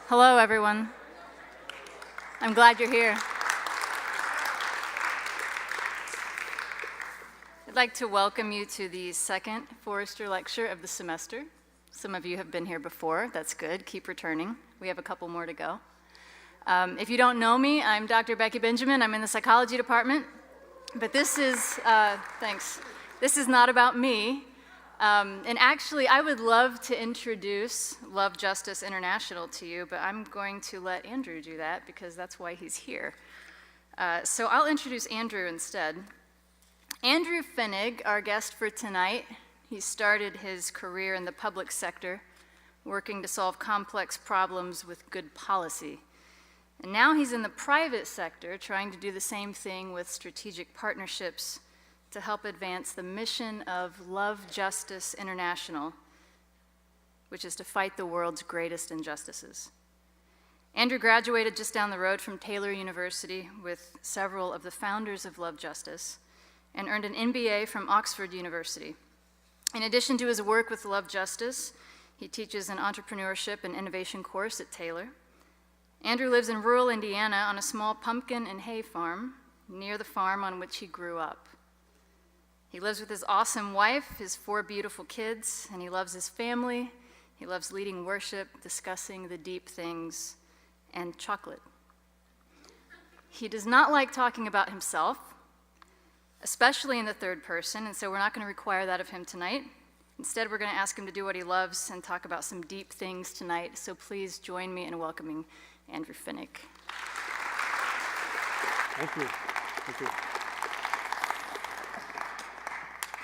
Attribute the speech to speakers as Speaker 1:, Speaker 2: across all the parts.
Speaker 1: Hello, everyone. I'm glad you're here. I'd like to welcome you to the second Forrester Lecture of the semester. Some of you have been here before. That's good. Keep returning. We have a couple more to go. If you don't know me, I'm Dr. Becky Benjamin. I'm in the psychology department. But this is, thanks. This is not about me. And actually, I would love to introduce Love Justice International to you, but I'm going to let Andrew do that because that's why he's here. So I'll introduce Andrew instead. Andrew Fennig, our guest for tonight, he started his career in the public sector, working to solve complex problems with good policy. And now he's in the private sector, trying to do the same thing with strategic partnerships to help advance the mission of Love Justice International, which is to fight the world's greatest injustices. Andrew graduated just down the road from Taylor University with several of the founders of Love Justice and earned an MBA from Oxford University. In addition to his work with Love Justice, he teaches an entrepreneurship and innovation course at Taylor. Andrew lives in rural Indiana on a small pumpkin and hay farm near the farm on which he grew up. He lives with his awesome wife, his 4 beautiful kids, and he loves his family. He loves leading worship, discussing the deep things, and chocolate. He does not like talking about himself, especially in the third person, and so we're not going to require that of him tonight. Instead, we're going to ask him to do what he loves and talk about some deep things tonight, so please join me in welcoming Andrew Fennig.
Speaker 2: Thank you. Thank you.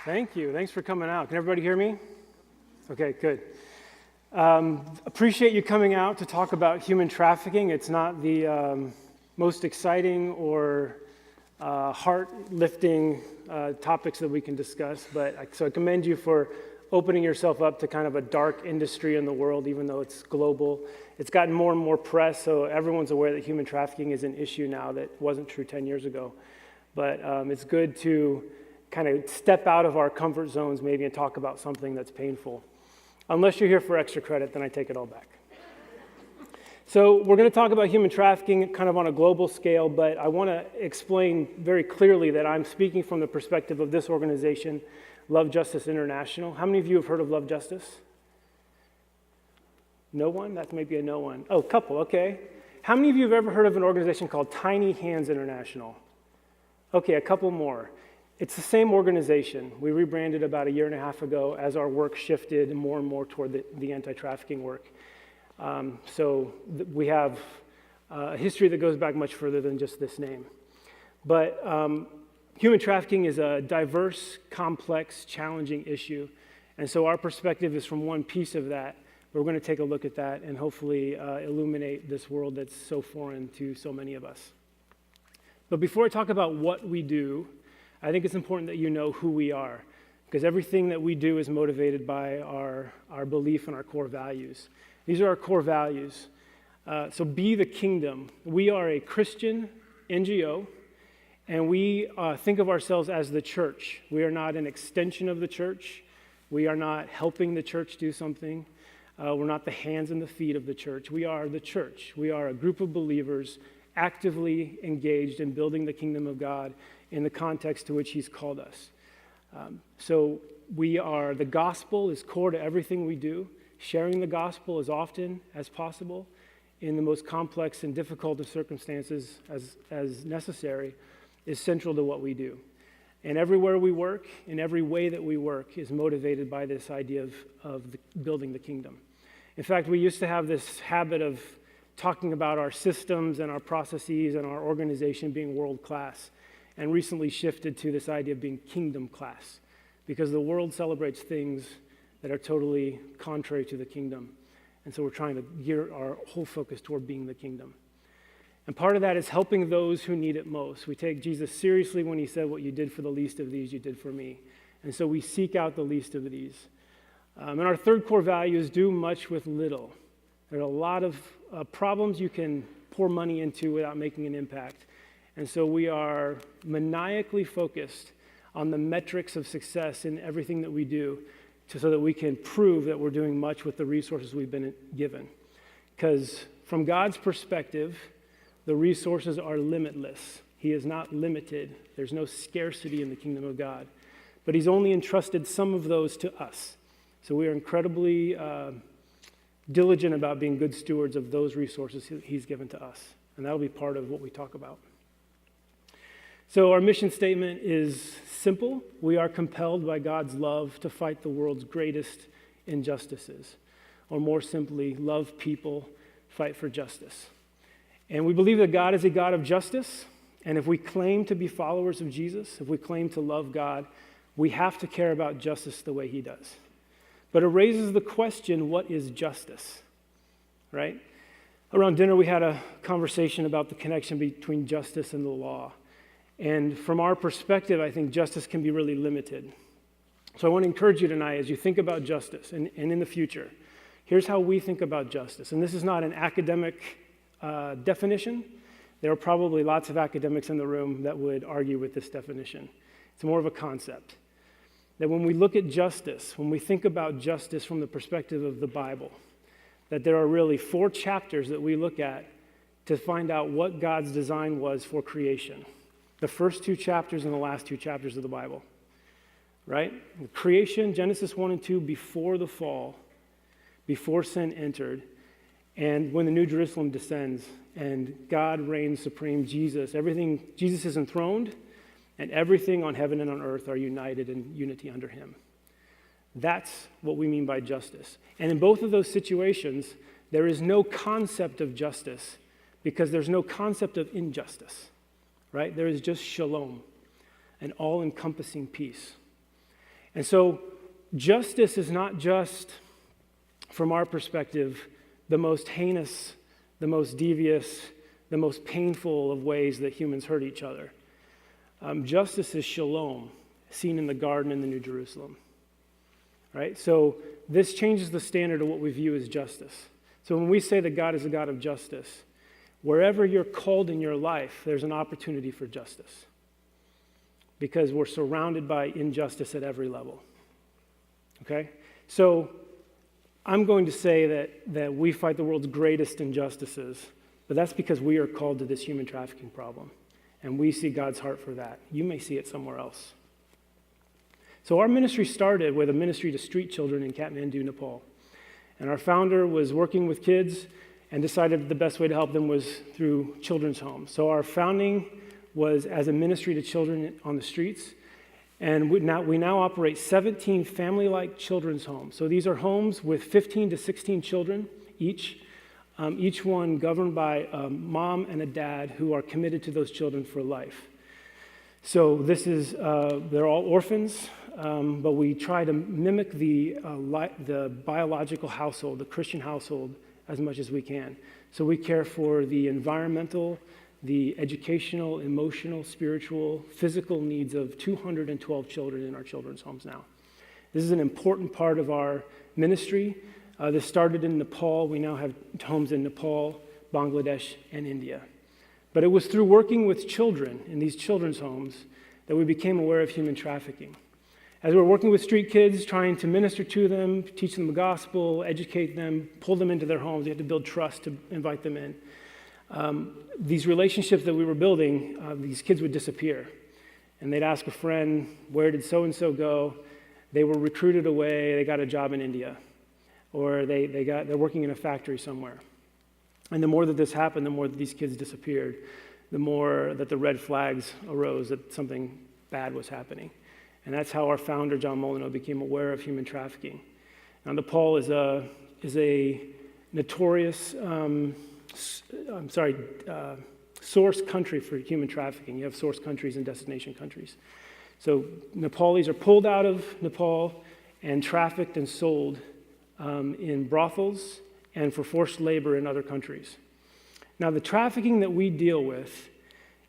Speaker 2: Thank you. Thanks for coming out. Can everybody hear me? Okay, good. Appreciate you coming out to talk about human trafficking. It's not the most exciting or heart-lifting topics that we can discuss, so I commend you for opening yourself up to kind of a dark industry in the world, even though it's global. It's gotten more and more press, so everyone's aware that human trafficking is an issue now that wasn't true 10 years ago. But it's good to kind of step out of our comfort zones maybe and talk about something that's painful. Unless you're here for extra credit, then I take it all back. So we're going to talk about human trafficking kind of on a global scale, but I want to explain very clearly that I'm speaking from the perspective of this organization, Love Justice International. How many of you have heard of Love Justice? No one? That's maybe a no one. Oh, couple, okay. How many of you have ever heard of an organization called Tiny Hands International? Okay, a couple more. It's the same organization. We rebranded about 1.5 years ago as our work shifted more and more toward the anti-trafficking work. We have a history that goes back much further than just this name. But human trafficking is a diverse, complex, challenging issue. And so our perspective is from one piece of that. We're going to take a look at that and hopefully illuminate this world that's so foreign to so many of us. But before I talk about what we do, I think it's important that you know who we are, because everything that we do is motivated by our belief and our core values. These are our core values. So be the kingdom. We are a Christian NGO, and we think of ourselves as the church. We are not an extension of the church. We are not helping the church do something. We're not the hands and the feet of the church. We are the church. We are a group of believers actively engaged in building the kingdom of God in the context to which he's called us. So the gospel is core to everything we do. Sharing the gospel as often as possible in the most complex and difficult of circumstances as necessary is central to what we do. And everywhere we work, in every way that we work, is motivated by this idea of building the kingdom. In fact, we used to have this habit of talking about our systems and our processes and our organization being world-class, and recently shifted to this idea of being kingdom class, because the world celebrates things that are totally contrary to the kingdom. And so we're trying to gear our whole focus toward being the kingdom. And part of that is helping those who need it most. We take Jesus seriously when he said, "What you did for the least of these, you did for me." And so we seek out the least of these. And our third core value is do much with little. There are a lot of problems you can pour money into without making an impact. And so we are maniacally focused on the metrics of success in everything that we do so that we can prove that we're doing much with the resources we've been given. Because from God's perspective, the resources are limitless. He is not limited. There's no scarcity in the kingdom of God. But he's only entrusted some of those to us. So we are incredibly diligent about being good stewards of those resources he's given to us. And that'll be part of what we talk about. So our mission statement is simple. We are compelled by God's love to fight the world's greatest injustices. Or more simply, love people, fight for justice. And we believe that God is a God of justice. And if we claim to be followers of Jesus, if we claim to love God, we have to care about justice the way he does. But it raises the question, what is justice? Right? Around dinner, we had a conversation about the connection between justice and the law. And from our perspective, I think justice can be really limited. So I want to encourage you tonight as you think about justice and in the future, here's how we think about justice. And this is not an academic definition. There are probably lots of academics in the room that would argue with this definition. It's more of a concept. That when we look at justice, when we think about justice from the perspective of the Bible, that there are really 4 chapters that we look at to find out what God's design was for creation. The first 2 chapters and the last 2 chapters of the Bible, right? Creation, Genesis 1 and 2, before the fall, before sin entered, and when the New Jerusalem descends and God reigns supreme, Jesus is enthroned, and everything on heaven and on earth are united in unity under him. That's what we mean by justice. And in both of those situations, there is no concept of justice because there's no concept of injustice, right? There is just shalom, an all-encompassing peace. And so justice is not just, from our perspective, the most heinous, the most devious, the most painful of ways that humans hurt each other. Justice is shalom, seen in the garden in the New Jerusalem, right? So this changes the standard of what we view as justice. So when we say that God is a God of justice, wherever you're called in your life, there's an opportunity for justice because we're surrounded by injustice at every level, okay? So I'm going to say that we fight the world's greatest injustices, but that's because we are called to this human trafficking problem. And we see God's heart for that. You may see it somewhere else. So our ministry started with a ministry to street children in Kathmandu, Nepal. And our founder was working with kids and decided the best way to help them was through children's homes. So our founding was as a ministry to children on the streets. And we now operate 17 family-like children's homes. So these are homes with 15 to 16 children each one governed by a mom and a dad who are committed to those children for life. So this is, they're all orphans, but we try to mimic the biological household, the Christian household, as much as we can. So we care for the environmental, the educational, emotional, spiritual, physical needs of 212 children in our children's homes now. This is an important part of our ministry. This started in Nepal. We now have homes in Nepal, Bangladesh, and India. But it was through working with children in these children's homes that we became aware of human trafficking. As we were working with street kids, trying to minister to them, teach them the gospel, educate them, pull them into their homes, we had to build trust to invite them in. These relationships that we were building, these kids would disappear. And they'd ask a friend, where did so-and-so go? They were recruited away, they got a job in India. Or they're working in a factory somewhere. And the more that this happened, the more that these kids disappeared, the more that the red flags arose that something bad was happening. And that's how our founder, John Molyneux, became aware of human trafficking. Now, Nepal is a notorious, source country for human trafficking. You have source countries and destination countries. So Nepalis are pulled out of Nepal and trafficked and sold in brothels and for forced labor in other countries. Now, the trafficking that we deal with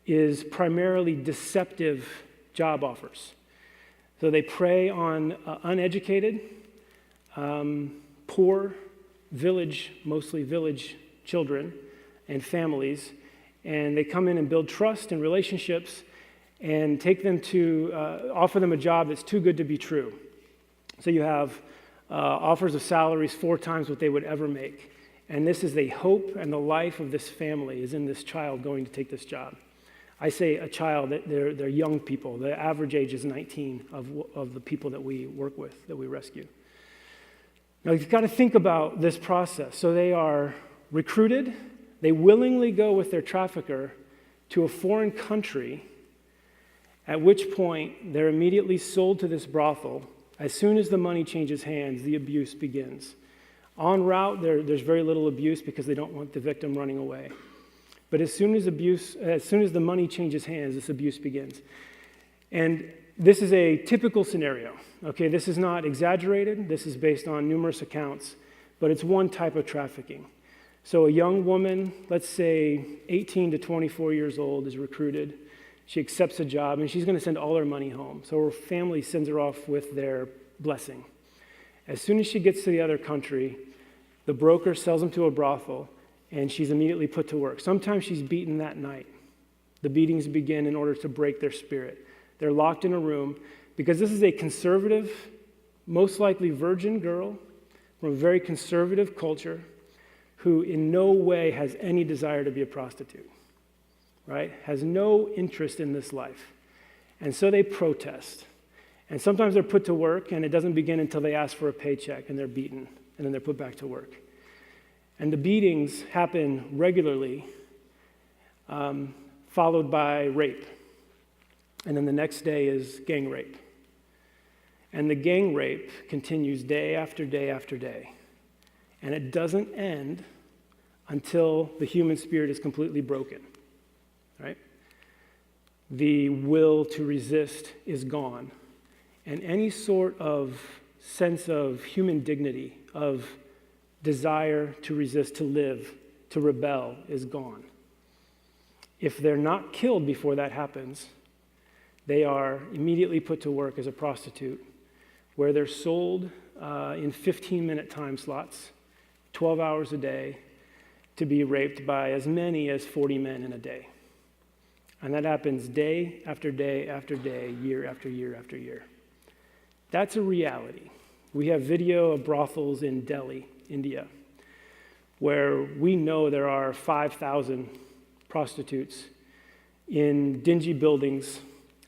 Speaker 2: is primarily deceptive job offers. So they prey on uneducated, poor, mostly village children and families, and they come in and build trust and relationships and take them to offer them a job that's too good to be true. So you have offers of salaries 4 times what they would ever make. And this is the hope and the life of this family is in this child going to take this job. I say a child, they're young people. The average age is 19 of the people that we work with, that we rescue. Now, you've got to think about this process. So they are recruited. They willingly go with their trafficker to a foreign country, at which point they're immediately sold to this brothel. As soon as the money changes hands, the abuse begins. En route, there's very little abuse because they don't want the victim running away. But as soon as the money changes hands, this abuse begins. And this is a typical scenario. Okay, this is not exaggerated. This is based on numerous accounts, but it's one type of trafficking. So a young woman, let's say 18 to 24 years old, is recruited. She accepts a job, and she's going to send all her money home. So her family sends her off with their blessing. As soon as she gets to the other country, the broker sells them to a brothel, and she's immediately put to work. Sometimes she's beaten that night. The beatings begin in order to break their spirit. They're locked in a room because this is a conservative, most likely virgin girl from a very conservative culture who in no way has any desire to be a prostitute, right? Has no interest in this life. And so they protest. And sometimes they're put to work, and it doesn't begin until they ask for a paycheck, and they're beaten, and then they're put back to work. And the beatings happen regularly, followed by rape. And then the next day is gang rape. And the gang rape continues day after day after day. And it doesn't end until the human spirit is completely broken, right? The will to resist is gone. And any sort of sense of human dignity, of desire to resist, to live, to rebel is gone. If they're not killed before that happens, they are immediately put to work as a prostitute, where they're sold in 15-minute time slots, 12 hours a day, to be raped by as many as 40 men in a day. And that happens day after day after day, year after year after year. That's a reality. We have video of brothels in Delhi, India, where we know there are 5,000 prostitutes in dingy buildings,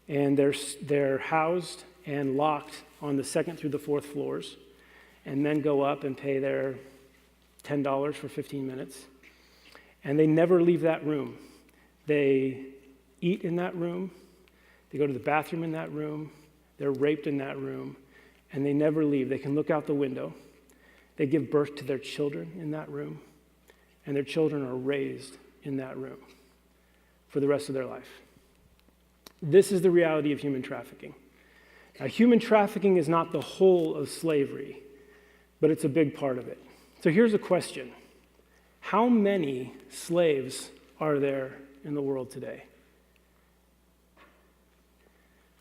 Speaker 2: and they're housed and locked on the second through the fourth floors, and then go up and pay their $10 for 15 minutes. And they never leave that room. They eat in that room, they go to the bathroom in that room, they're raped in that room, and they never leave. They can look out the window. They give birth to their children in that room, and their children are raised in that room for the rest of their life. This is the reality of human trafficking. Now, human trafficking is not the whole of slavery, but it's a big part of it. So here's a question. How many slaves are there in the world today?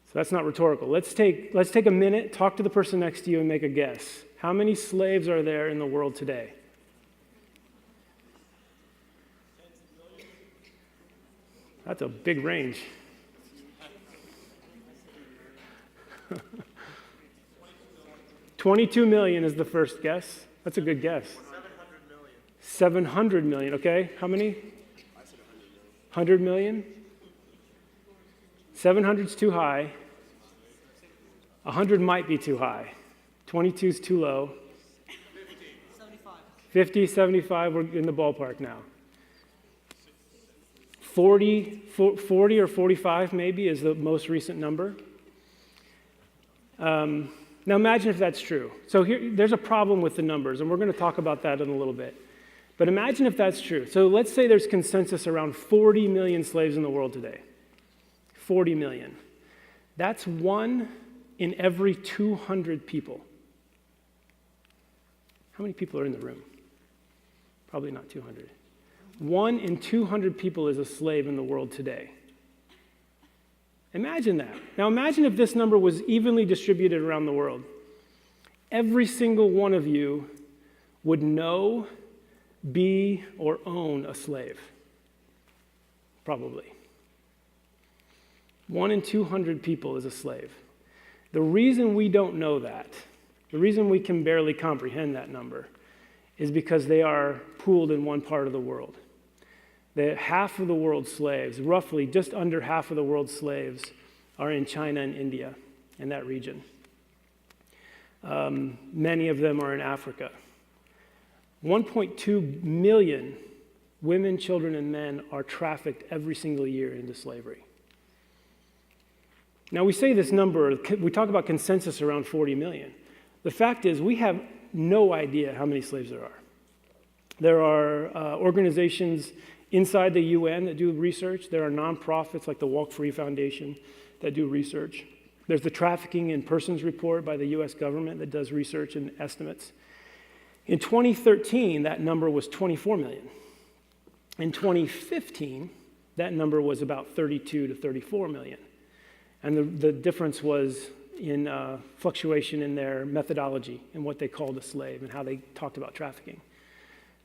Speaker 2: So that's not rhetorical. Let's take a minute, talk to the person next to you, and make a guess. How many slaves are there in the world today? That's a big range. 22 million is the first guess. That's a good guess. 700 million, okay. How many? 100 million? 700's too high. 100 might be too high. 22's too low. 50, 75, we're in the ballpark now. 40 or 45 maybe is the most recent number. Now imagine if that's true. So there's a problem with the numbers, and we're going to talk about that in a little bit. But imagine if that's true. So let's say there's consensus around 40 million slaves in the world today. 40 million. That's 1 in every 200 people. How many people are in the room? Probably not 200. 1 in 200 people is a slave in the world today. Imagine that. Now imagine if this number was evenly distributed around the world. Every single one of you would know, be, or own a slave. Probably. 1 in 200 people is a slave. The reason we don't know that, the reason we can barely comprehend that number, is because they are pooled in one part of the world. Half of the world's slaves, roughly just under half of the world's slaves, are in China and India, in that region. Many of them are in Africa. 1.2 million women, children, and men are trafficked every single year into slavery. Now, we say this number, we talk about consensus around 40 million. The fact is, we have no idea how many slaves there are. There are organizations inside the UN that do research. There are nonprofits like the Walk Free Foundation that do research. There's the Trafficking in Persons Report by the US government that does research and estimates. In 2013, that number was 24 million. In 2015, that number was about 32 to 34 million. And the difference was in fluctuation in their methodology and what they called a slave and how they talked about trafficking.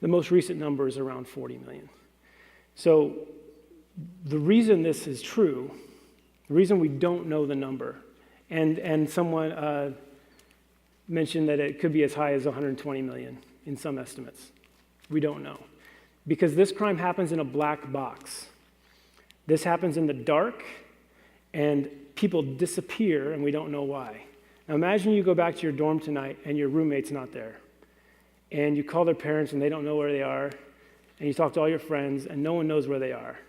Speaker 2: The most recent number is around 40 million. So the reason this is true, the reason we don't know the number, and someone mentioned that it could be as high as 120 million in some estimates. We don't know. Because this crime happens in a black box. This happens in the dark, and people disappear, and we don't know why. Now imagine you go back to your dorm tonight, and your roommate's not there. And you call their parents, and they don't know where they are. And you talk to all your friends, and no one knows where they are.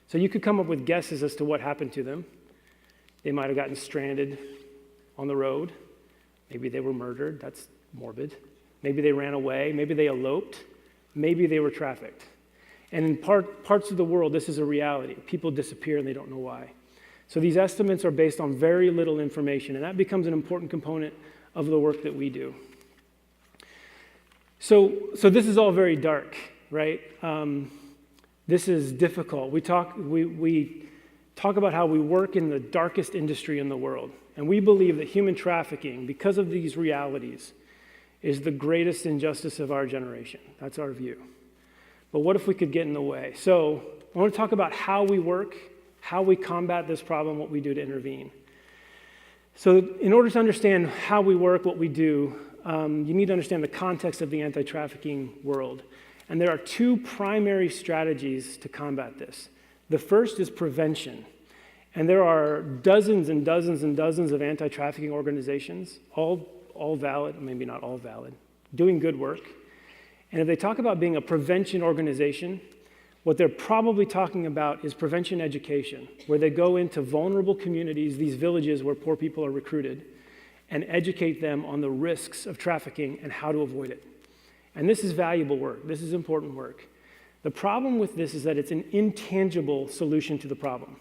Speaker 2: So you could come up with guesses as to what happened to them. They might have gotten stranded on the road. Maybe they were murdered. That's morbid. Maybe they ran away. Maybe they eloped. Maybe they were trafficked. And in parts of the world, this is a reality. People disappear, and they don't know why. So these estimates are based on very little information, and that becomes an important component of the work that we do. So this is all very dark, right? This is difficult. We talk about how we work in the darkest industry in the world, and we believe that human trafficking, because of these realities, is the greatest injustice of our generation. That's our view. But what if we could get in the way? So I want to talk about how we work, how we combat this problem, what we do to intervene. So in order to understand how we work, what we do, you need to understand the context of the anti-trafficking world. And there are two primary strategies to combat this. The first is prevention. And there are dozens and dozens and dozens of anti-trafficking organizations, all valid, maybe not all valid, doing good work. And if they talk about being a prevention organization, what they're probably talking about is prevention education, where they go into vulnerable communities, these villages where poor people are recruited, and educate them on the risks of trafficking and how to avoid it. And this is valuable work. This is important work. The problem with this is that it's an intangible solution to the problem,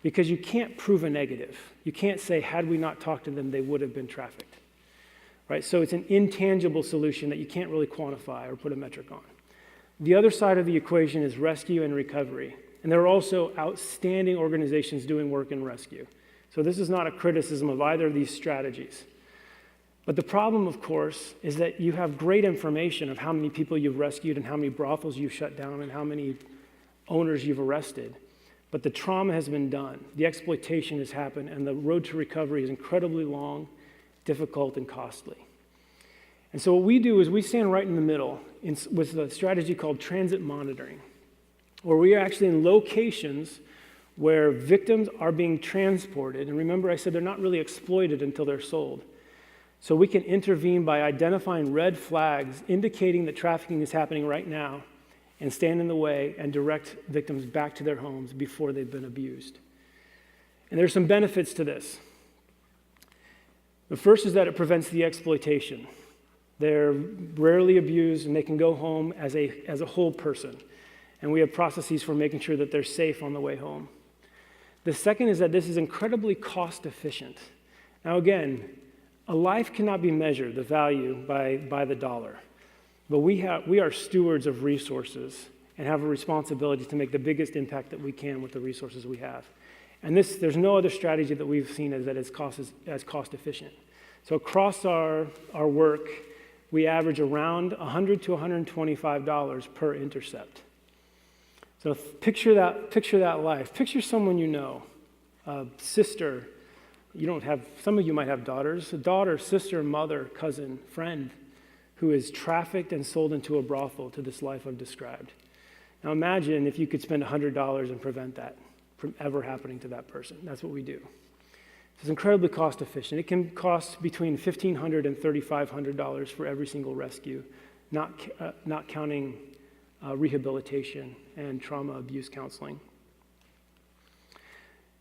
Speaker 2: because you can't prove a negative. You can't say, had we not talked to them, they would have been trafficked. Right? So it's an intangible solution that you can't really quantify or put a metric on. The other side of the equation is rescue and recovery. And there are also outstanding organizations doing work in rescue. So this is not a criticism of either of these strategies. But the problem, of course, is that you have great information of how many people you've rescued and how many brothels you've shut down and how many owners you've arrested. But the trauma has been done. The exploitation has happened, and the road to recovery is incredibly long, difficult, and costly. And so what we do is we stand right in the middle with a strategy called transit monitoring, where we are actually in locations where victims are being transported. And remember, I said they're not really exploited until they're sold. So we can intervene by identifying red flags indicating that trafficking is happening right now and stand in the way and direct victims back to their homes before they've been abused. And there's some benefits to this. The first is that it prevents the exploitation. They're rarely abused, and they can go home as a whole person. And we have processes for making sure that they're safe on the way home. The second is that this is incredibly cost efficient. Now again, a life cannot be measured, the value, by the dollar. But we are stewards of resources and have a responsibility to make the biggest impact that we can with the resources we have. And there's no other strategy that we've seen as cost efficient. So across our work, we average around $100 to $125 per intercept. So picture that life. Picture someone you know, a sister. Some of you might have daughters, a daughter, sister, mother, cousin, friend, who is trafficked and sold into a brothel to this life I've described. Now imagine if you could spend $100 and prevent that from ever happening to that person. That's what we do. It's incredibly cost efficient. It can cost between $1,500 and $3,500 for every single rescue, not counting rehabilitation and trauma abuse counseling.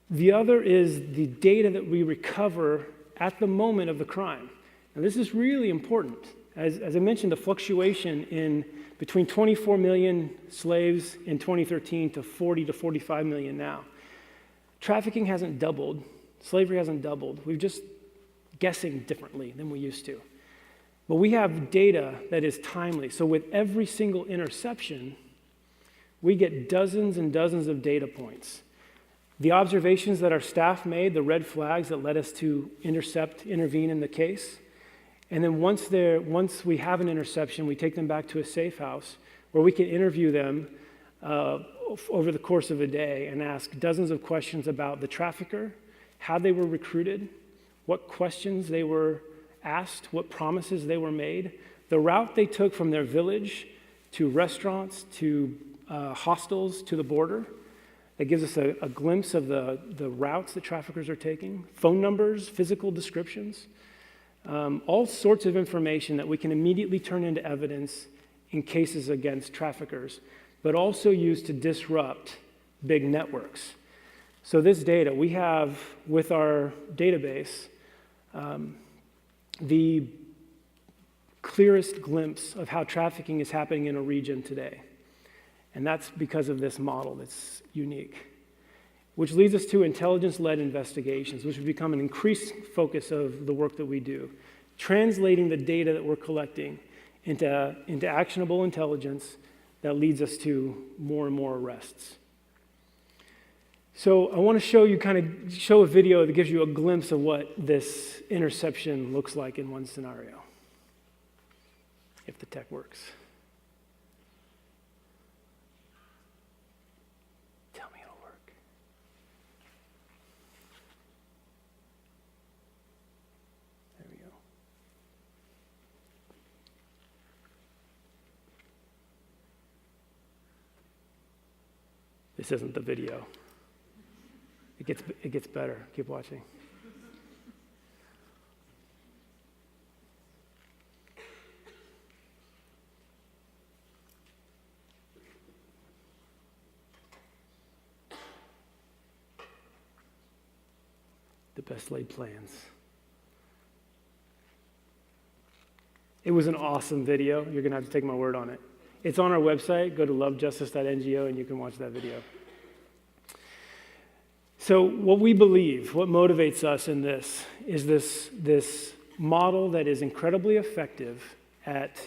Speaker 2: The other is the data that we recover at the moment of the crime. Now this is really important. As I mentioned, the fluctuation in between 24 million slaves in 2013 to 40 to 45 million now. Trafficking hasn't doubled. Slavery hasn't doubled. We're just guessing differently than we used to. But we have data that is timely. So with every single interception, we get dozens and dozens of data points. The observations that our staff made, the red flags that led us to intervene in the case. And then once we have an interception, we take them back to a safe house where we can interview them over the course of a day and ask dozens of questions about the trafficker, how they were recruited, what questions they were asked, what promises they were made, the route they took from their village to restaurants, to hostels, to the border. That gives us a glimpse of the routes that traffickers are taking, phone numbers, physical descriptions, all sorts of information that we can immediately turn into evidence in cases against traffickers, but also use to disrupt big networks. So this data, we have with our database the clearest glimpse of how trafficking is happening in a region today. And that's because of this model that's unique. Which leads us to intelligence-led investigations, which have become an increased focus of the work that we do. Translating the data that we're collecting into actionable intelligence that leads us to more and more arrests. So I want to show a video that gives you a glimpse of what this interception looks like in one scenario, if the tech works. Tell me it'll work. There we go. This isn't the video. It gets better. Keep watching. The best laid plans. It was an awesome video. You're going to have to take my word on it. It's on our website. Go to lovejustice.ngo and you can watch that video. So what we believe, what motivates us in this, is this model that is incredibly effective at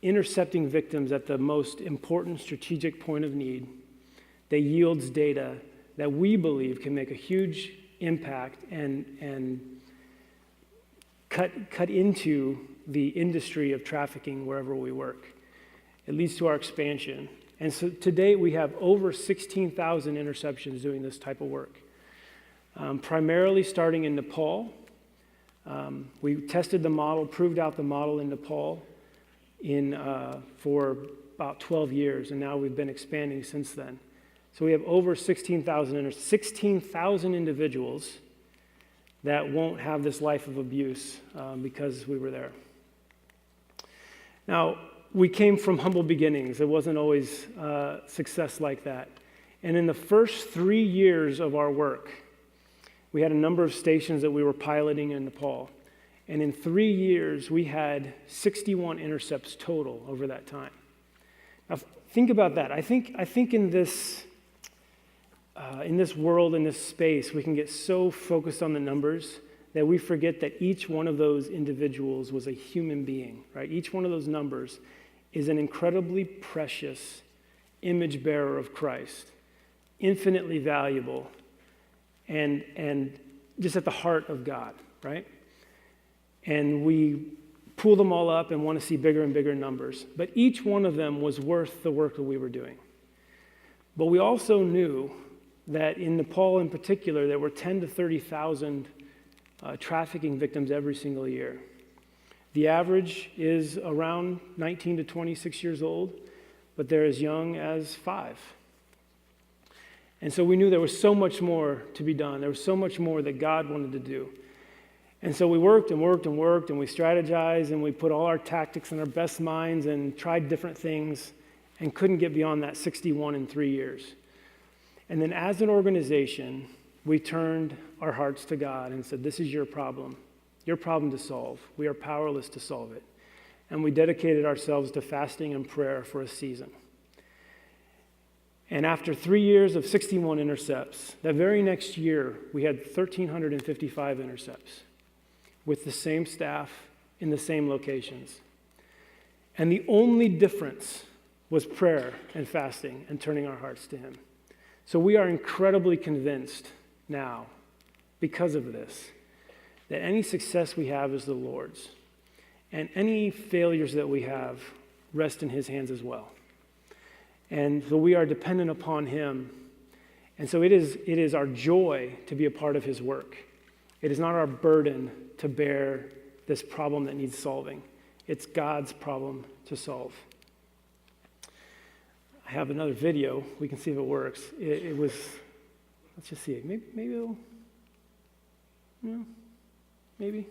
Speaker 2: intercepting victims at the most important strategic point of need, that yields data that we believe can make a huge impact and cut into the industry of trafficking wherever we work. It leads to our expansion. And so to date, we have over 16,000 interceptions doing this type of work, primarily starting in Nepal. We tested the model, proved out the model in Nepal for about 12 years, and now we've been expanding since then. So we have over 16,000 individuals that won't have this life of abuse because we were there. Now, we came from humble beginnings. It wasn't always success like that. And in the first 3 years of our work, we had a number of stations that we were piloting in Nepal. And in 3 years, we had 61 intercepts total over that time. Now, think about that. I think in this world, in this space, we can get so focused on the numbers that we forget that each one of those individuals was a human being, right? Each one of those numbers is an incredibly precious image bearer of Christ, infinitely valuable, and just at the heart of God, right? And we pull them all up and want to see bigger and bigger numbers. But each one of them was worth the work that we were doing. But we also knew that in Nepal in particular, there were 10 to 30,000 trafficking victims every single year. The average is around 19 to 26 years old, but they're as young as 5. And so we knew there was so much more to be done. There was so much more that God wanted to do. And so we worked and worked and worked, and we strategized, and we put all our tactics and our best minds and tried different things and couldn't get beyond that 61 in 3 years. And then as an organization, we turned our hearts to God and said, this is your problem to solve. We are powerless to solve it. And we dedicated ourselves to fasting and prayer for a season. And after 3 years of 61 intercepts, that very next year, we had 1,355 intercepts with the same staff in the same locations. And the only difference was prayer and fasting and turning our hearts to Him. So we are incredibly convinced now, because of this, that any success we have is the Lord's. And any failures that we have rest in His hands as well. And so we are dependent upon Him. And so it is our joy to be a part of His work. It is not our burden to bear this problem that needs solving. It's God's problem to solve. I have another video. We can see if it works. It was, let's just see it. Maybe it'll, maybe.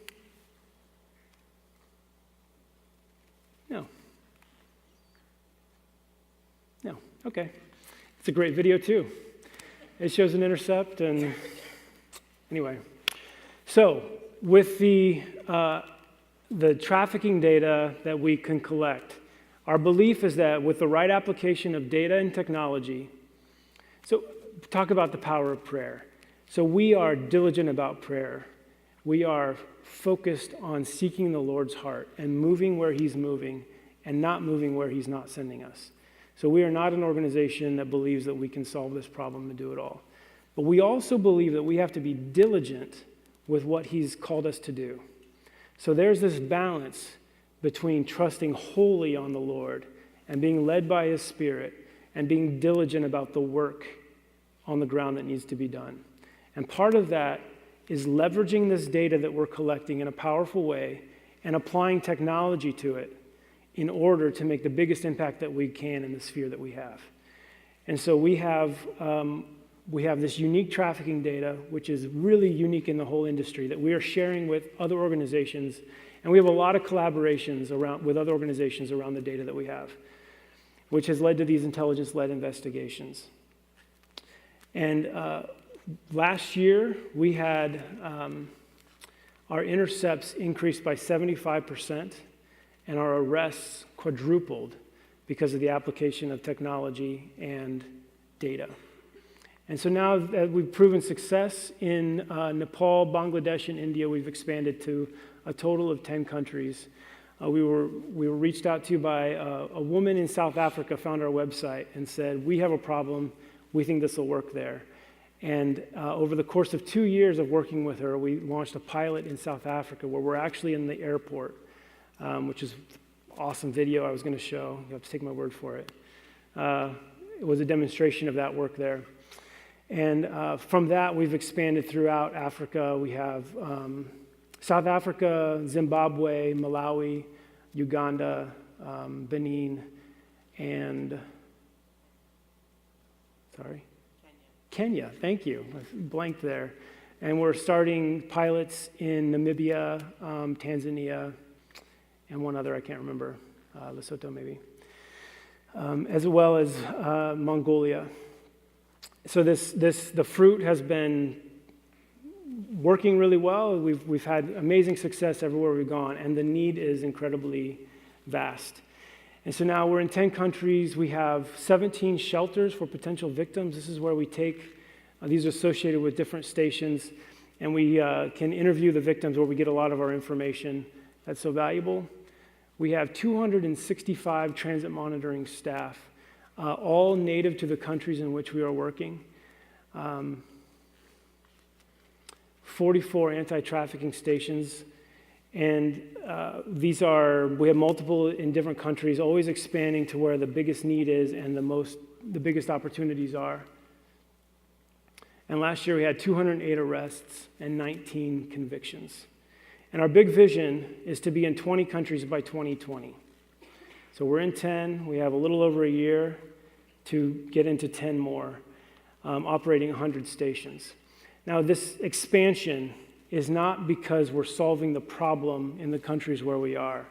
Speaker 2: No. Okay. It's a great video too. It shows an intercept and anyway. So with the trafficking data that we can collect, our belief is that with the right application of data and technology, so talk about the power of prayer. So we are diligent about prayer. We are focused on seeking the Lord's heart and moving where He's moving and not moving where He's not sending us. So we are not an organization that believes that we can solve this problem and do it all. But we also believe that we have to be diligent with what He's called us to do. So there's this balance between trusting wholly on the Lord and being led by His Spirit and being diligent about the work on the ground that needs to be done. And part of that is leveraging this data that we're collecting in a powerful way and applying technology to it in order to make the biggest impact that we can in the sphere that we have. And so we have this unique trafficking data, which is really unique in the whole industry, that we are sharing with other organizations. And we have a lot of collaborations with other organizations around the data that we have, which has led to these intelligence-led investigations. And last year, we had our intercepts increased by 75%, and our arrests quadrupled because of the application of technology and data. And so now that we've proven success in Nepal, Bangladesh, and India, we've expanded to a total of 10 countries. We were reached out to by a woman in South Africa, found our website and said, we have a problem, we think this will work there. And over the course of 2 years of working with her, we launched a pilot in South Africa where we're actually in the airport, which is an awesome video I was going to show. You have to take my word for it. It was a demonstration of that work there. And from that, we've expanded throughout Africa. We have South Africa, Zimbabwe, Malawi, Uganda, Benin, and Kenya, thank you. I blanked there. And we're starting pilots in Namibia, Tanzania, and one other I can't remember, Lesotho maybe, as well as Mongolia. So the fruit has been working really well. We've had amazing success everywhere we've gone, and the need is incredibly vast. And so now we're in 10 countries. We have 17 shelters for potential victims. This is where we take, these are associated with different stations, and we can interview the victims where we get a lot of our information that's so valuable. We have 265 transit monitoring staff, all native to the countries in which we are working. 44 anti-trafficking stations, and we have multiple in different countries, always expanding to where the biggest need is and the biggest opportunities are. And last year we had 208 arrests and 19 convictions. And our big vision is to be in 20 countries by 2020. So we're in 10. We have a little over a year to get into 10 more, operating 100 stations. Now, this expansion is not because we're solving the problem in the countries where we are.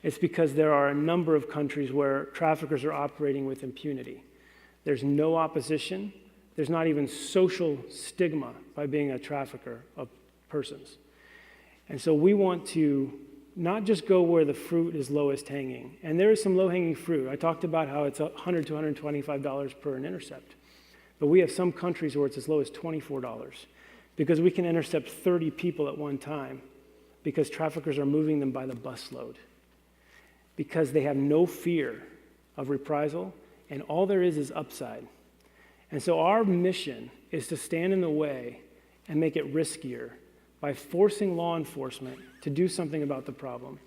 Speaker 2: It's because there are a number of countries where traffickers are operating with impunity. There's no opposition. There's not even social stigma by being a trafficker of persons. And so we want to not just go where the fruit is lowest hanging. And there is some low-hanging fruit. I talked about how it's $100 to $125 per an intercept. But we have some countries where it's as low as $24 because we can intercept 30 people at one time because traffickers are moving them by the busload because they have no fear of reprisal, and all there is upside. And so our mission is to stand in the way and make it riskier by forcing law enforcement to do something about the problem.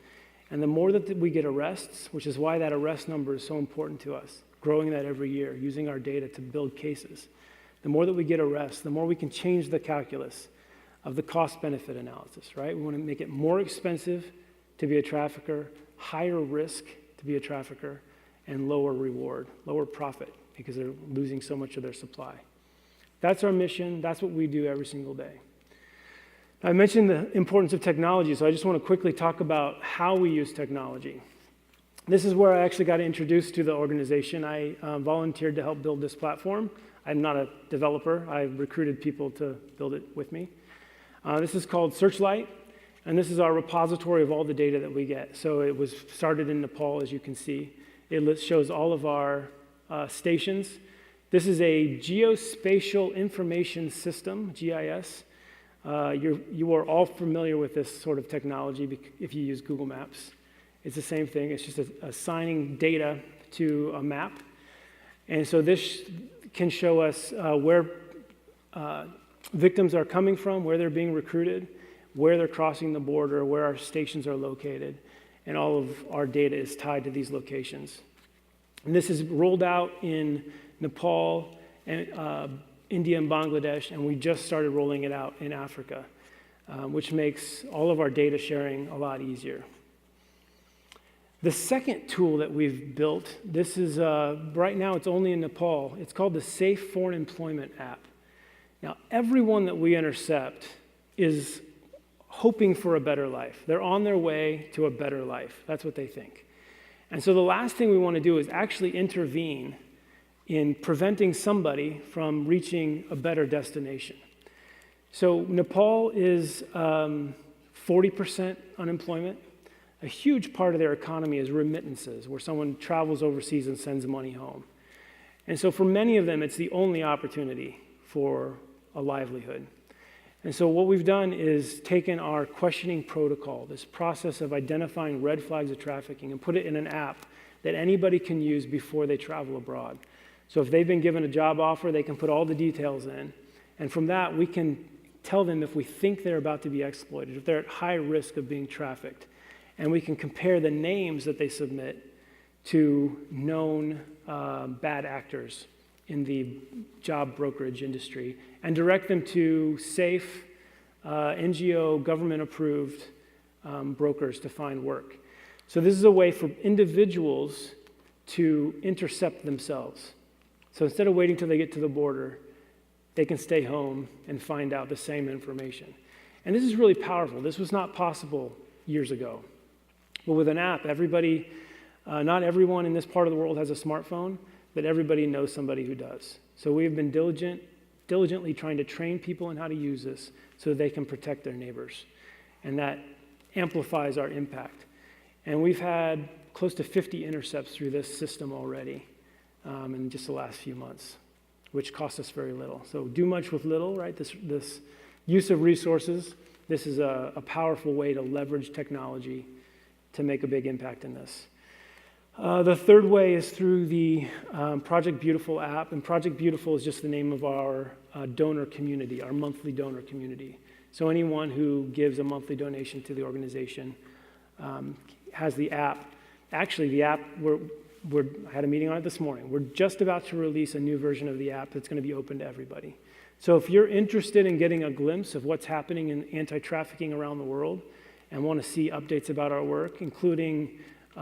Speaker 2: And the more that we get arrests, which is why that arrest number is so important to us, growing that every year, using our data to build cases, the more that we get arrests, the more we can change the calculus of the cost-benefit analysis, right? We want to make it more expensive to be a trafficker, higher risk to be a trafficker, and lower reward, lower profit, because they're losing so much of their supply. That's our mission. That's what we do every single day. I mentioned the importance of technology, so I just want to quickly talk about how we use technology. This is where I actually got introduced to the organization. I volunteered to help build this platform. I'm not a developer. I recruited people to build it with me. This is called Searchlight, and this is our repository of all the data that we get. So it was started in Nepal, as you can see. It shows all of our stations. This is a geospatial information system, GIS. You are all familiar with this sort of technology if you use Google Maps. It's the same thing. It's just assigning data to a map. And so this can show us where victims are coming from, where they're being recruited, where they're crossing the border, where our stations are located. And all of our data is tied to these locations. And this is rolled out in Nepal and India and Bangladesh, and we just started rolling it out in Africa, which makes all of our data sharing a lot easier. The second tool that we've built, this is, right now it's only in Nepal, it's called the Safe Foreign Employment app. Now, everyone that we intercept is hoping for a better life. They're on their way to a better life. That's what they think. And so the last thing we want to do is actually intervene in preventing somebody from reaching a better destination. So Nepal is 40% unemployment. A huge part of their economy is remittances, where someone travels overseas and sends money home. And so for many of them, it's the only opportunity for a livelihood. And so what we've done is taken our questioning protocol, this process of identifying red flags of trafficking, and put it in an app that anybody can use before they travel abroad. So if they've been given a job offer, they can put all the details in. And from that, we can tell them if we think they're about to be exploited, if they're at high risk of being trafficked. And we can compare the names that they submit to known bad actors in the job brokerage industry and direct them to safe, NGO, government-approved brokers to find work. So this is a way for individuals to intercept themselves. So instead of waiting till they get to the border, they can stay home and find out the same information. And this is really powerful. This was not possible years ago. But with an app, everybody, not everyone in this part of the world has a smartphone, but everybody knows somebody who does. So we have been diligently trying to train people in how to use this so they can protect their neighbors. And that amplifies our impact. And we've had close to 50 intercepts through this system already in just the last few months, which cost us very little. So do much with little, right? This use of resources, this is a powerful way to leverage technology to make a big impact in this. The third way is through the Project Beautiful app, and Project Beautiful is just the name of our donor community, our monthly donor community. So anyone who gives a monthly donation to the organization has the app. Actually, the app, I had a meeting on it this morning. We're just about to release a new version of the app that's going to be open to everybody. So if you're interested in getting a glimpse of what's happening in anti-trafficking around the world, and want to see updates about our work, including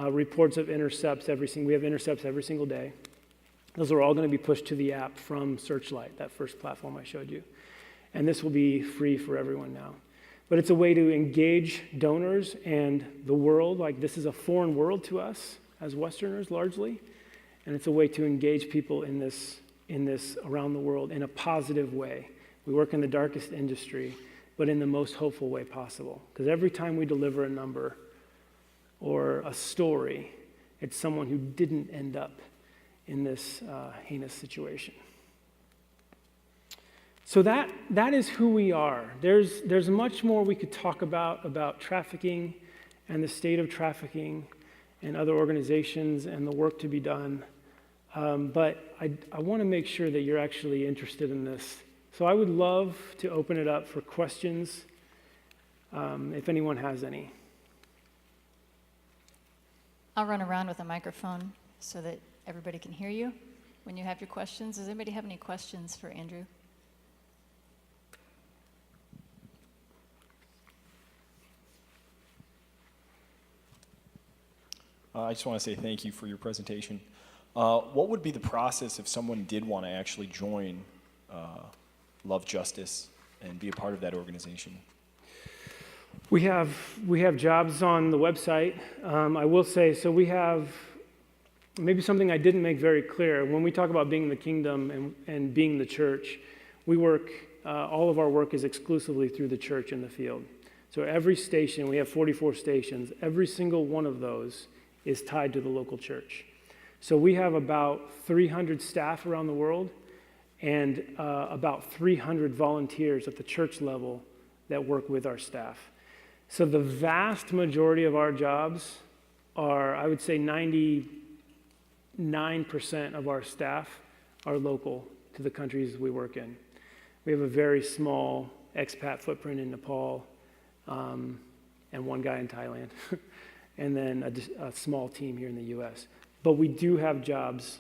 Speaker 2: reports of intercepts we have intercepts every single day. Those are all going to be pushed to the app from Searchlight, that first platform I showed you. And this will be free for everyone now. But it's a way to engage donors and the world. Like, this is a foreign world to us as Westerners largely. And it's a way to engage people in this around the world in a positive way. We work in the darkest industry, but in the most hopeful way possible. Because every time we deliver a number or a story, it's someone who didn't end up in this heinous situation. So that is who we are. There's much more we could talk about trafficking and the state of trafficking and other organizations and the work to be done. But I want to make sure that you're actually interested in this. So I would love to open it up for questions, if anyone has any.
Speaker 1: I'll run around with a microphone so that everybody can hear you when you have your questions. Does anybody have any questions for Andrew?
Speaker 3: I just want to say thank you for your presentation. What would be the process if someone did want to actually join Love Justice and be a part of that organization?
Speaker 2: We have jobs on the website. I will say, so we have maybe something I didn't make very clear. When we talk about being the kingdom and being the church, we work, all of our work is exclusively through the church in the field. So every station, we have 44 stations, every single one of those is tied to the local church. So we have about 300 staff around the world and about 300 volunteers at the church level that work with our staff. So the vast majority of our jobs are, I would say 99% of our staff are local to the countries we work in. We have a very small expat footprint in Nepal and one guy in Thailand. And then a small team here in the U.S. But we do have jobs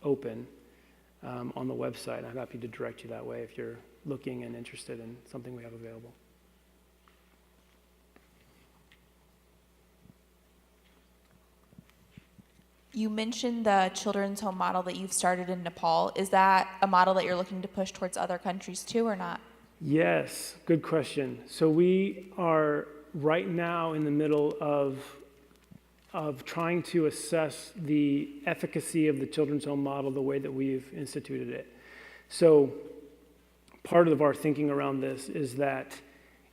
Speaker 2: open on the website. I'm happy to direct you that way if you're looking and interested in something we have available.
Speaker 4: You mentioned the children's home model that you've started in Nepal. Is that a model that you're looking to push towards other countries too, or not?
Speaker 2: Yes, good question. So we are right now in the middle of trying to assess the efficacy of the children's home model the way that we've instituted it. So part of our thinking around this is that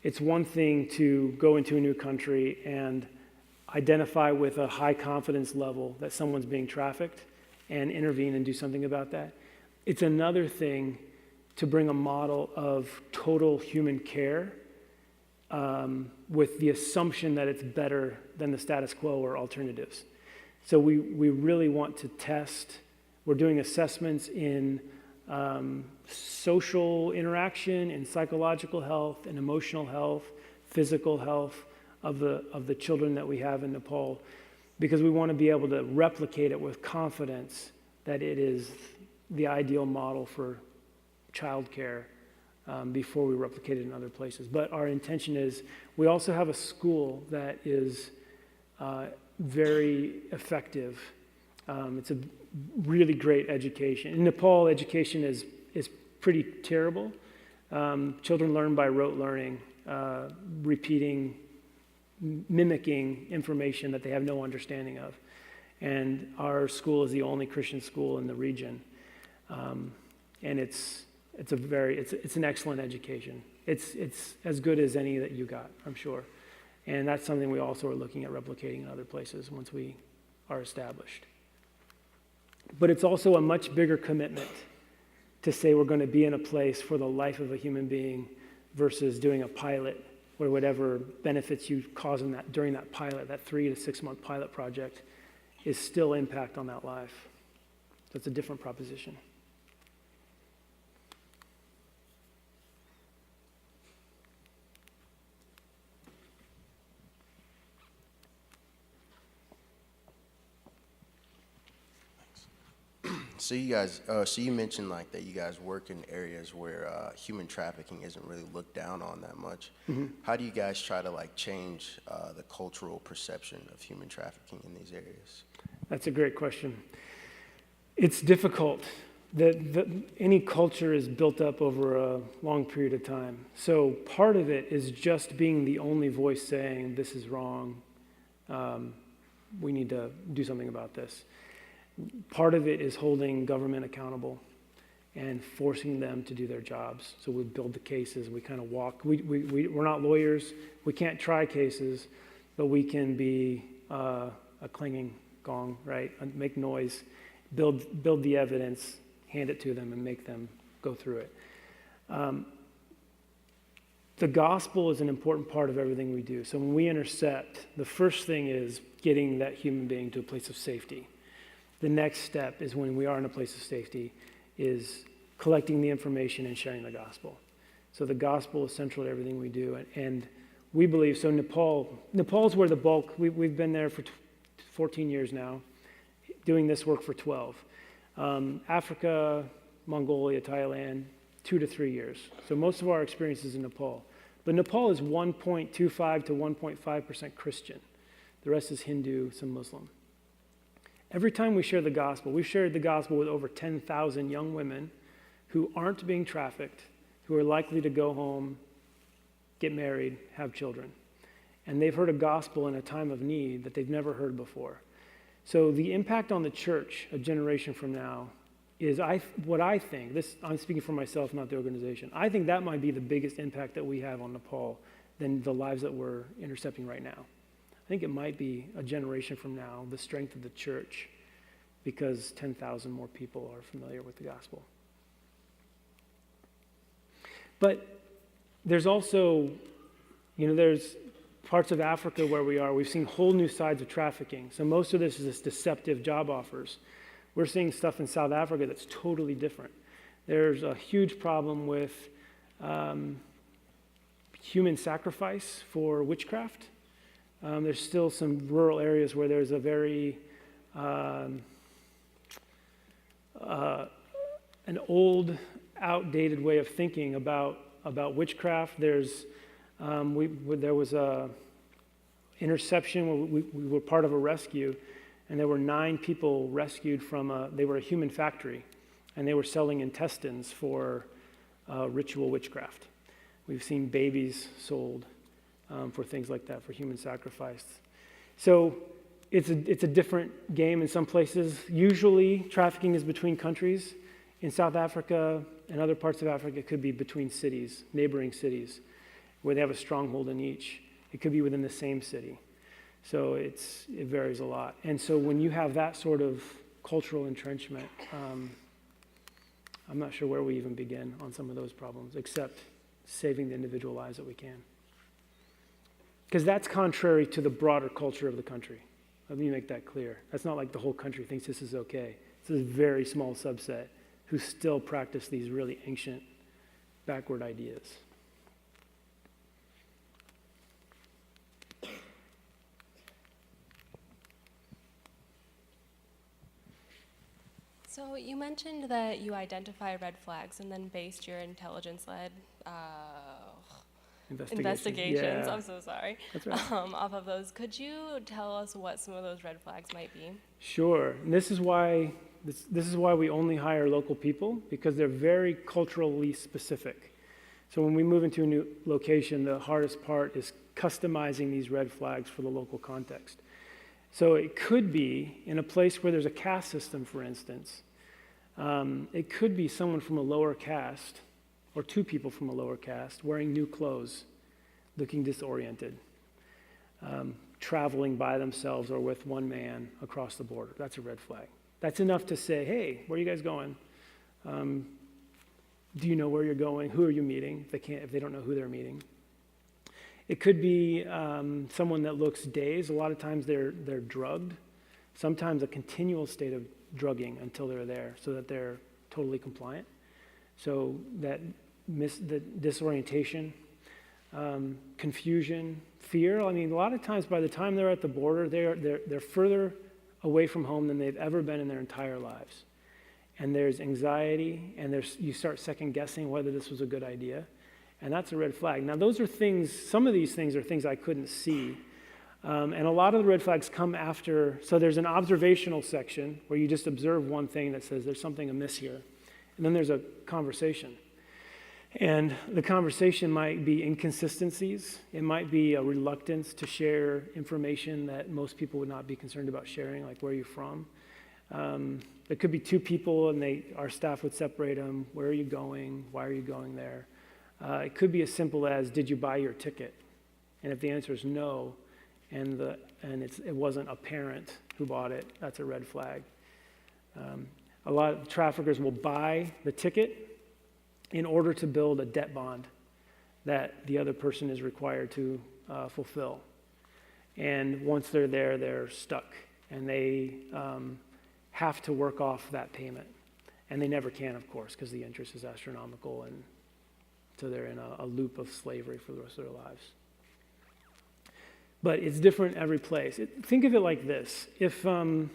Speaker 2: it's one thing to go into a new country and identify with a high confidence level that someone's being trafficked and intervene and do something about that. It's another thing to bring a model of total human care with the assumption that it's better than the status quo or alternatives. So we really want to test. We're doing assessments in social interaction, in psychological health, in emotional health, physical health of the children that we have in Nepal, because we want to be able to replicate it with confidence that it is the ideal model for childcare before we replicate it in other places. But our intention is, we also have a school that is very effective. It's a really great education. In Nepal, education is pretty terrible. Children learn by rote learning, repeating, mimicking information that they have no understanding of. And our school is the only Christian school in the region. And it's an excellent education. It's as good as any that you got, I'm sure. And that's something we also are looking at replicating in other places once we are established. But it's also a much bigger commitment to say we're going to be in a place for the life of a human being versus doing a pilot where whatever benefits you cause in that, during that pilot, that 3 to 6 month pilot project, is still impact on that life. So it's a different proposition.
Speaker 5: So you guys, so you mentioned like that you guys work in areas where human trafficking isn't really looked down on that much. How do you guys try to like change the cultural perception of human trafficking in these areas?
Speaker 2: That's a great question. It's difficult. Any culture is built up over a long period of time. So part of it is just being the only voice saying, this is wrong, we need to do something about this. Part of it is holding government accountable and forcing them to do their jobs. So we build the cases, we kind of walk. We're not lawyers, we can't try cases, but we can be a clanging gong, right? Make noise, build the evidence, hand it to them, and make them go through it. The gospel is an important part of everything we do. So when we intercept, the first thing is getting that human being to a place of safety. The next step is, when we are in a place of safety, is collecting the information and sharing the gospel. So the gospel is central to everything we do. And we believe, so Nepal's where the bulk, we've been there for 14 years now, doing this work for 12. Africa, Mongolia, Thailand, 2 to 3 years. So most of our experience is in Nepal. But Nepal is 1.25 to 1.5% Christian. The rest is Hindu, some Muslim. Every time we share the gospel, we've shared the gospel with over 10,000 young women who aren't being trafficked, who are likely to go home, get married, have children. And they've heard a gospel in a time of need that they've never heard before. So the impact on the church a generation from now is, what I think, I'm speaking for myself, not the organization, I think that might be the biggest impact that we have on Nepal than the lives that we're intercepting right now. I think it might be a generation from now, the strength of the church, because 10,000 more people are familiar with the gospel. But there's also, there's parts of Africa where we've seen whole new sides of trafficking. So most of this is deceptive job offers. We're seeing stuff in South Africa that's totally different. There's a huge problem with human sacrifice for witchcraft. There's still some rural areas where there's a very an old, outdated way of thinking about witchcraft. There was a interception where we were part of a rescue, and there were 9 people rescued from they were a human factory, and they were selling intestines for ritual witchcraft. We've seen babies sold for things like that, for human sacrifice. So it's a different game in some places. Usually trafficking is between countries. In South Africa and other parts of Africa, it could be between cities, neighboring cities, where they have a stronghold in each. It could be within the same city. So it varies a lot. And so when you have that sort of cultural entrenchment, I'm not sure where we even begin on some of those problems, except saving the individual lives that we can. Because that's contrary to the broader culture of the country. Let me make that clear. That's not like the whole country thinks this is okay. It's a very small subset who still practice these really ancient, backward ideas.
Speaker 6: So you mentioned that you identify red flags and then based your intelligence-led investigations,
Speaker 2: Yeah.
Speaker 6: I'm so sorry,
Speaker 2: That's right.
Speaker 6: off of those. Could you tell us what some of those red flags might be?
Speaker 2: Sure. And this is why we only hire local people, because they're very culturally specific. So when we move into a new location, the hardest part is customizing these red flags for the local context. So it could be in a place where there's a caste system, for instance. It could be someone from a lower caste, or 2 people from a lower caste, wearing new clothes, looking disoriented, traveling by themselves or with one man across the border. That's a red flag. That's enough to say, hey, where are you guys going? Do you know where you're going? Who are you meeting? If they don't know who they're meeting. It could be someone that looks dazed. A lot of times they're drugged. Sometimes a continual state of drugging until they're there, so that they're totally compliant. So that the disorientation, confusion, fear. I mean, a lot of times by the time they're at the border, they're further away from home than they've ever been in their entire lives. and there's anxiety, and you start second guessing whether this was a good idea, and that's a red flag. Now those are things, some of these things are things I couldn't see, and a lot of the red flags come after, so there's an observational section where you just observe one thing that says there's something amiss here, and then there's a conversation. And the conversation might be inconsistencies. It might be a reluctance to share information that most people would not be concerned about sharing, like where are you from? It could be two people and our staff would separate them. Where are you going? Why are you going there? It could be as simple as, did you buy your ticket? And if the answer is no, and it wasn't a parent who bought it, that's a red flag. A lot of traffickers will buy the ticket in order to build a debt bond that the other person is required to fulfill. And once they're there, they're stuck, and they have to work off that payment. And they never can, of course, because the interest is astronomical, and so they're in a loop of slavery for the rest of their lives. But it's different every place. Think of it like this. If we're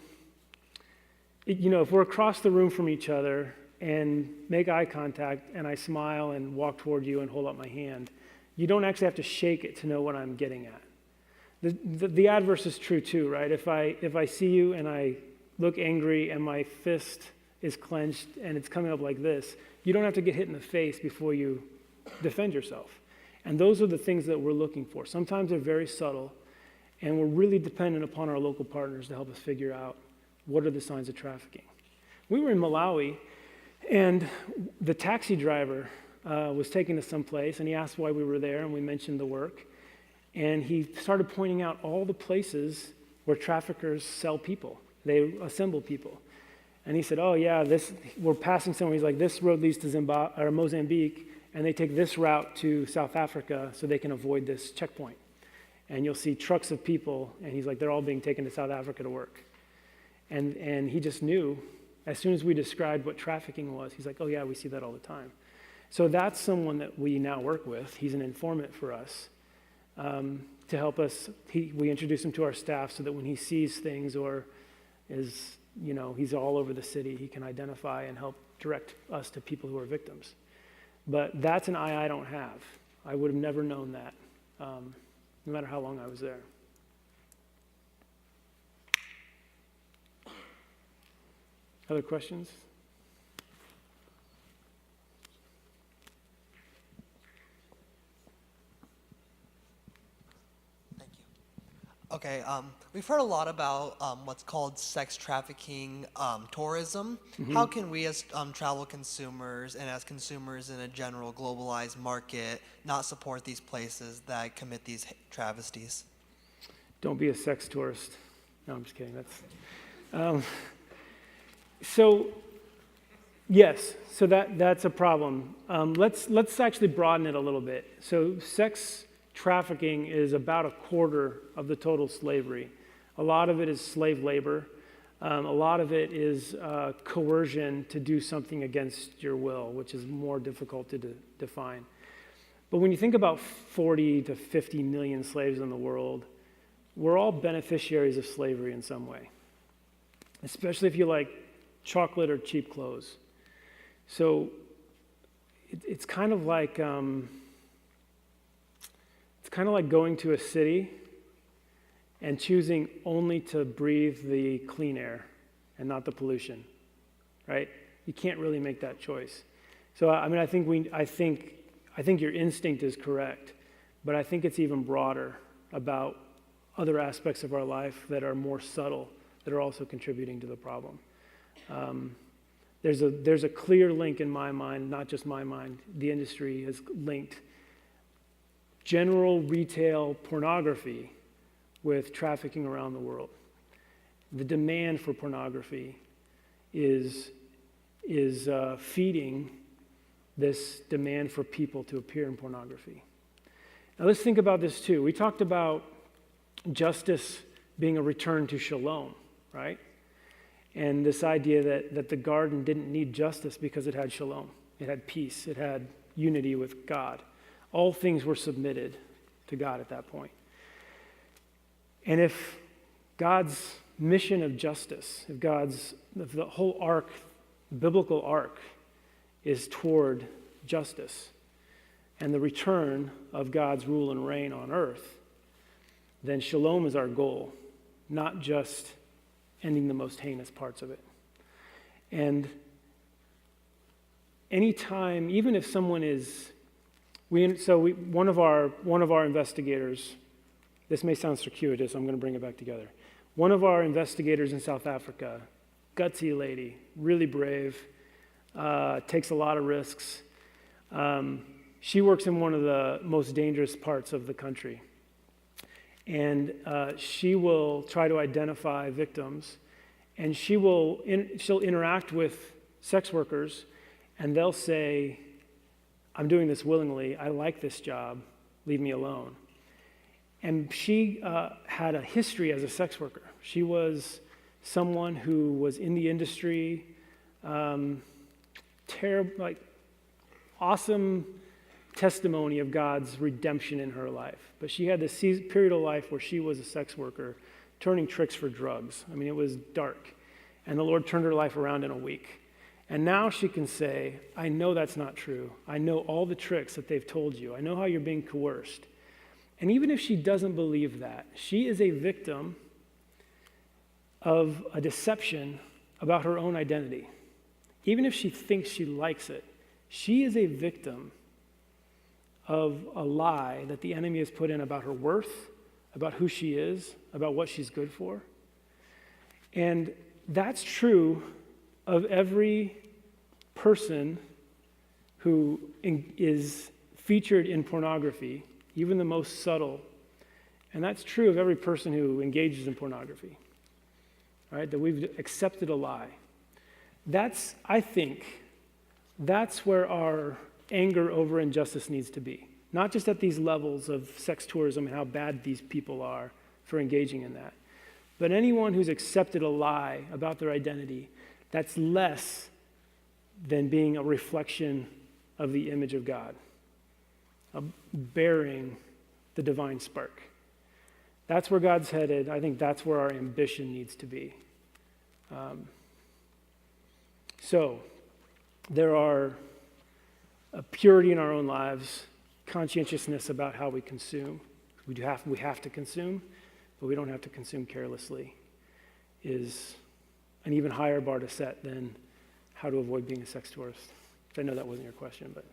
Speaker 2: across the room from each other and make eye contact, and I smile and walk toward you and hold up my hand, you don't actually have to shake it to know what I'm getting at. The adverse is true too, right? If I see you and I look angry and my fist is clenched and it's coming up like this, you don't have to get hit in the face before you defend yourself. And those are the things that we're looking for. Sometimes they're very subtle, and we're really dependent upon our local partners to help us figure out what are the signs of trafficking. We were in Malawi, and the taxi driver was taking us someplace, and he asked why we were there, and we mentioned the work. And he started pointing out all the places where traffickers sell people. They assemble people. And he said, oh yeah, we're passing somewhere. He's like, this road leads to Mozambique, and they take this route to South Africa so they can avoid this checkpoint. And you'll see trucks of people, and he's like, they're all being taken to South Africa to work. And he just knew, as soon as we described what trafficking was, he's like, oh yeah, we see that all the time. So that's someone that we now work with. He's an informant for us to help us. We introduce him to our staff so that when he sees things or he's all over the city, he can identify and help direct us to people who are victims. But that's an eye I don't have. I would have never known that, no matter how long I was there. Other questions?
Speaker 7: Thank you. Okay, we've heard a lot about what's called sex trafficking tourism.
Speaker 2: Mm-hmm.
Speaker 7: How can we as travel consumers and as consumers in a general globalized market not support these places that commit these travesties?
Speaker 2: Don't be a sex tourist. No, I'm just kidding. That's so yes. So that's a problem. Let's actually broaden it a little bit. So sex trafficking is about a quarter of the total slavery. A lot of it is slave labor. A lot of it is coercion to do something against your will, which is more difficult to define. But when you think about 40 to 50 million slaves in the world, we're all beneficiaries of slavery in some way, especially if you like chocolate or cheap clothes. So it's kind of like going to a city and choosing only to breathe the clean air and not the pollution, right? You can't really make that choice. So I mean, I think your instinct is correct, but I think it's even broader about other aspects of our life that are more subtle that are also contributing to the problem. There's a clear link in my mind, not just my mind. The industry has linked general retail pornography with trafficking around the world. The demand for pornography is feeding this demand for people to appear in pornography. Now let's think about this too. We talked about justice being a return to shalom, right? And this idea that the garden didn't need justice because it had shalom. It had peace. It had unity with God. All things were submitted to God at that point. And if God's mission of justice, if the whole arc the biblical arc is toward justice and the return of God's rule and reign on earth, then shalom is our goal, not just ending the most heinous parts of it. And anytime, even if someone is, one of our investigators, this may sound circuitous, I'm going to bring it back together. One of our investigators in South Africa, gutsy lady, really brave, takes a lot of risks. She works in one of the most dangerous parts of the country. And she will try to identify victims, and she'll interact with sex workers, and they'll say, I'm doing this willingly, I like this job, leave me alone. And she had a history as a sex worker. She was someone who was in the industry, awesome testimony of God's redemption in her life. But she had this period of life where she was a sex worker, turning tricks for drugs. I mean, it was dark. And the Lord turned her life around in a week. And now she can say, I know that's not true. I know all the tricks that they've told you. I know how you're being coerced. And even if she doesn't believe that, she is a victim of a deception about her own identity. Even if she thinks she likes it, she is a victim of a lie that the enemy has put in about her worth, about who she is, about what she's good for. And that's true of every person who is featured in pornography, even the most subtle. And that's true of every person who engages in pornography, right? That we've accepted a lie. I think that's where our anger over injustice needs to be. Not just at these levels of sex tourism and how bad these people are for engaging in that, but anyone who's accepted a lie about their identity, that's less than being a reflection of the image of God, bearing the divine spark. That's where God's headed. I think that's where our ambition needs to be. So there are a purity in our own lives, conscientiousness about how we consume. We have to consume, but we don't have to consume carelessly, is an even higher bar to set than how to avoid being a sex tourist. I know that wasn't your question, but.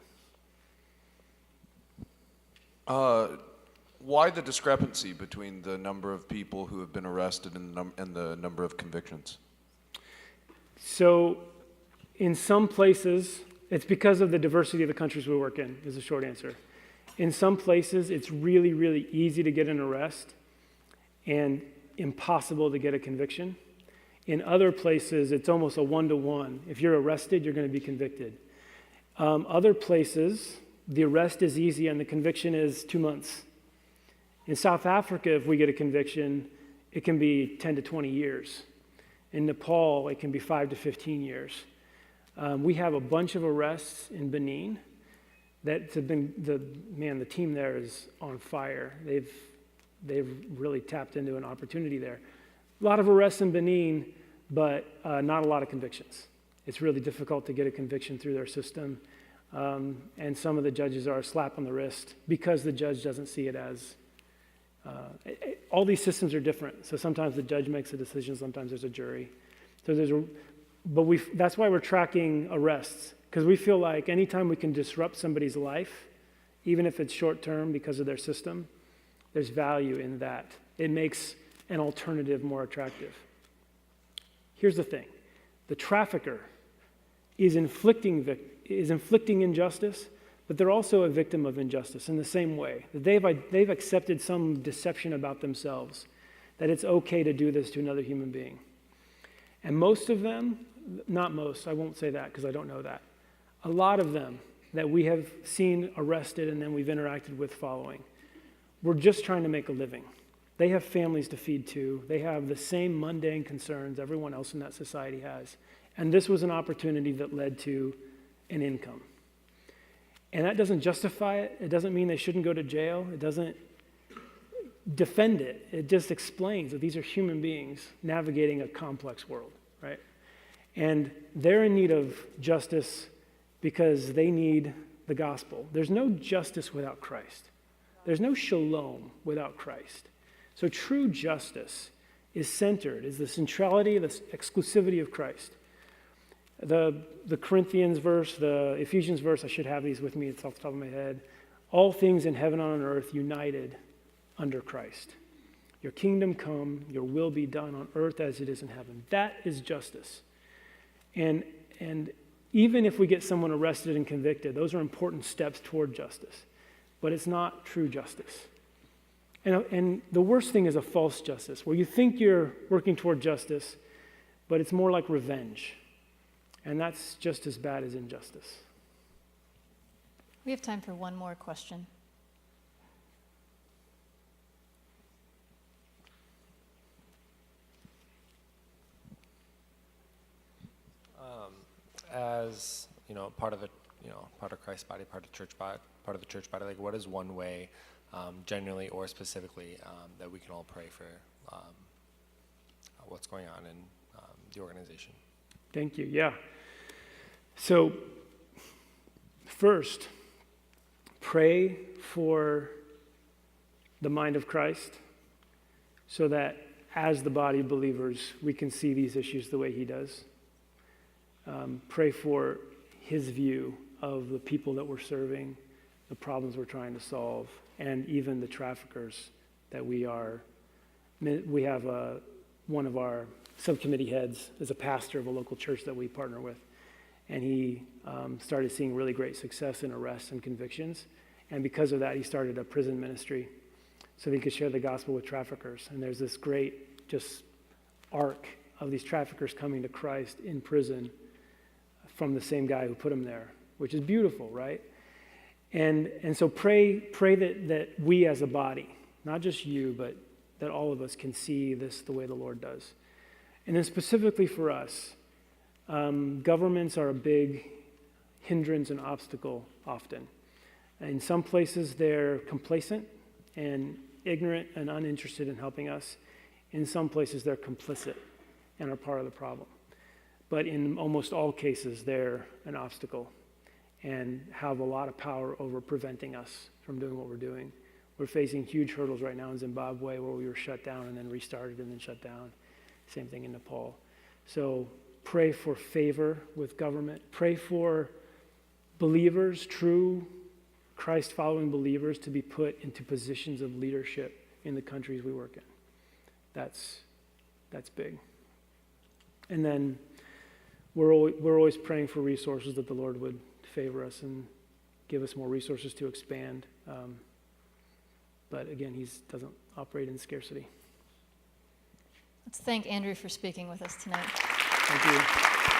Speaker 8: Why the discrepancy between the number of people who have been arrested and the number of convictions?
Speaker 2: So in some places, it's because of the diversity of the countries we work in, is the short answer. In some places, it's really, really easy to get an arrest and impossible to get a conviction. In other places, it's almost a one-to-one. If you're arrested, you're going to be convicted. Other places, the arrest is easy and the conviction is 2 months. In South Africa, if we get a conviction, it can be 10 to 20 years. In Nepal, it can be 5 to 15 years. We have a bunch of arrests in Benin that have been, the team there is on fire. They've really tapped into an opportunity there. A lot of arrests in Benin, but not a lot of convictions. It's really difficult to get a conviction through their system. And some of the judges are a slap on the wrist because the judge doesn't see it as, all these systems are different. So sometimes the judge makes a decision, sometimes there's a jury. So that's why we're tracking arrests, because we feel like anytime we can disrupt somebody's life, even if it's short term because of their system, there's value in that. It makes an alternative more attractive. Here's the thing. The trafficker is inflicting injustice, but they're also a victim of injustice in the same way. They've accepted some deception about themselves, that it's okay to do this to another human being. And most of them, not most, I won't say that because I don't know that. A lot of them that we have seen arrested and then we've interacted with following, we're just trying to make a living. They have families to feed too. They have the same mundane concerns everyone else in that society has. And this was an opportunity that led to an income. And that doesn't justify it. It doesn't mean they shouldn't go to jail. It doesn't defend it. It just explains that these are human beings navigating a complex world, right? And they're in need of justice because they need the gospel. There's no justice without Christ. There's no shalom without Christ. So true justice is the centrality, the exclusivity of Christ. The Corinthians verse, the Ephesians verse, I should have these with me, it's off the top of my head. All things in heaven and on earth united under Christ. Your kingdom come, your will be done on earth as it is in heaven. That is justice. And even if we get someone arrested and convicted, those are important steps toward justice. But it's not true justice. And the worst thing is a false justice, where you think you're working toward justice, but it's more like revenge. And that's just as bad as injustice.
Speaker 1: We have time for one more question.
Speaker 9: As part of Christ's body, part of the church body, like what is one way, generally or specifically, that we can all pray for what's going on in the organization?
Speaker 2: Thank you. Yeah. So, first, pray for the mind of Christ so that as the body of believers, we can see these issues the way he does. Pray for his view of the people that we're serving, the problems we're trying to solve, and even the traffickers that we have one of our subcommittee heads is a pastor of a local church that we partner with, and he started seeing really great success in arrests and convictions, and because of that, he started a prison ministry so that he could share the gospel with traffickers. And there's this great just arc of these traffickers coming to Christ in prison from the same guy who put them there, which is beautiful, right? And so pray that we as a body, not just you, but that all of us can see this the way the Lord does. And then specifically for us, governments are a big hindrance and obstacle often. In some places, they're complacent and ignorant and uninterested in helping us. In some places, they're complicit and are part of the problem. But in almost all cases, they're an obstacle and have a lot of power over preventing us from doing what we're doing. We're facing huge hurdles right now in Zimbabwe where we were shut down and then restarted and then shut down. Same thing in Nepal. So pray for favor with government. Pray for believers, true Christ-following believers, to be put into positions of leadership in the countries we work in. That's big. And then we're always praying for resources that the Lord would favor us and give us more resources to expand. But again, he doesn't operate in scarcity.
Speaker 1: Let's thank Andrew for speaking with us tonight.
Speaker 2: Thank you.